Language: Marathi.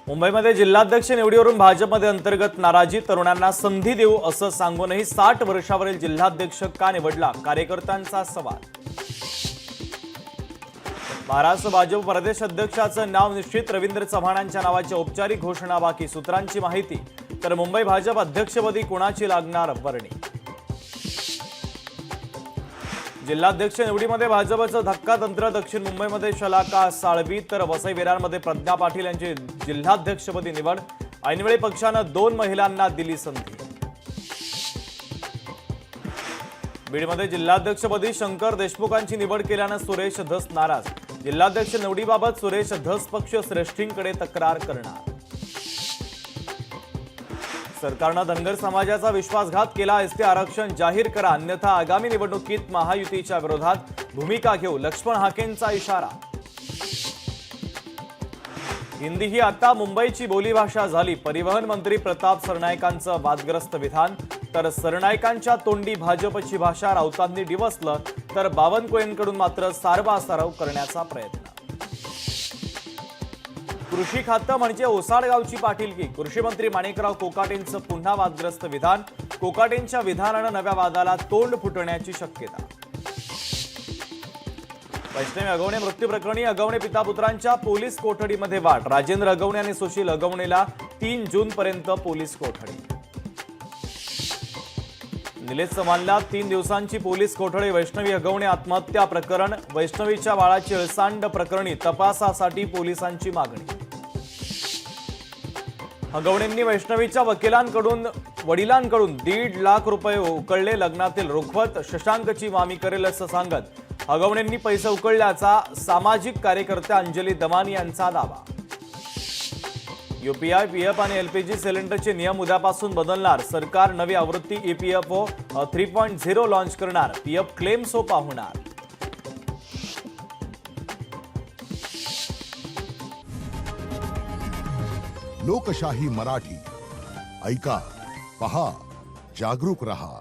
मुंबईमध्ये जिल्हाध्यक्ष निवडीवरून भाजपमध्ये अंतर्गत नाराजी, तरुणांना संधी देऊ असं सांगूनही 60 वर्षावरील जिल्हाध्यक्ष का निवडला, कार्यकर्त्यांचा सवाल। महाराष्ट्र भाजप प्रदेश अध्यक्षाचं नाव निश्चित, रवींद्र चव्हाणांच्या नावाची औपचारिक घोषणा बाकी, सूत्रांची माहिती। तर मुंबई भाजप अध्यक्षपदी कोणाची लागणार वर्णी। जिल्हाध्यक्ष निवडीमध्ये भाजपचं धक्कातंत्र, दक्षिण मुंबईमध्ये शलाका साळवी तर वसई विरारमध्ये प्रज्ञा पाटील यांची जिल्हाध्यक्षपदी निवड। ऐनवेळी पक्षानं 2 महिलांना दिली संधी। बीडमध्ये जिल्हाध्यक्षपदी शंकर देशमुखांची निवड केल्यानं सुरेश धस नाराज। जिल्हाध्यक्ष निवडीबाबत सुरेश धस पक्ष श्रेष्ठींकडे तक्रार करणार। सरकारनं धनगर समाजाचा विश्वासघात केला, एसटी आरक्षण जाहीर करा अन्यथा आगामी निवडणुकीत महायुतीच्या विरोधात भूमिका घेऊ, लक्ष्मण हाकेंचा इशारा। हिंदी ही आता मुंबईची बोलीभाषा झाली, परिवहन मंत्री प्रताप सरनाईकांचं वादग्रस्त विधान। तर सरनाईकांच्या तोंडी भाजपची भाषा, राऊतांनी डिवसलं तर बावनकुळेंकडून मात्र सारवासारव करण्याचा प्रयत्न। कृषी खातं म्हणजे ओसाडगावची पाटीलकी, कृषी मंत्री माणिकराव कोकाटेंचं पुन्हा वादग्रस्त विधान। कोकाटेंच्या विधानानं नव्या वादाला तोंड फुटण्याची शक्यता। वैष्णवी अगवणे मृत्यू प्रकरणी अगवणे पिता पुत्रांच्या पोलीस कोठडीमध्ये वाढ, राजेंद्र अगवणे आणि सुशील अगवणेला 3 जूनपर्यंत पोलीस कोठडी। निलेश चव्हाणला 3 दिवसांची पोलीस कोठडी, वैष्णवी अगवणे आत्महत्या प्रकरण, वैष्णवीच्या बाळाची अळसांड प्रकरणी तपासासाठी पोलिसांची मागणी। अगवणेंनी वैष्णवीच्या वडिलांकडून 1.5 लाख रुपये उकळले, लग्नातील रोखवत शशांकची मामी करेल असं सांगत अगवणेंनी पैसे उकळल्याचा सामाजिक कार्यकर्त्या अंजली दमानी यांचा दावा। यूपीआय, पीएफ आणि एलपीजी सिलेंडरचे नियम उद्यापासून बदलणार, सरकार नवी आवृत्ती ईपीएफओ 3.0 लॉन्च करणार, पीएफ क्लेम सोपा होणार। लोकशाही मराठी ऐका, पहा, जागरूक रहा।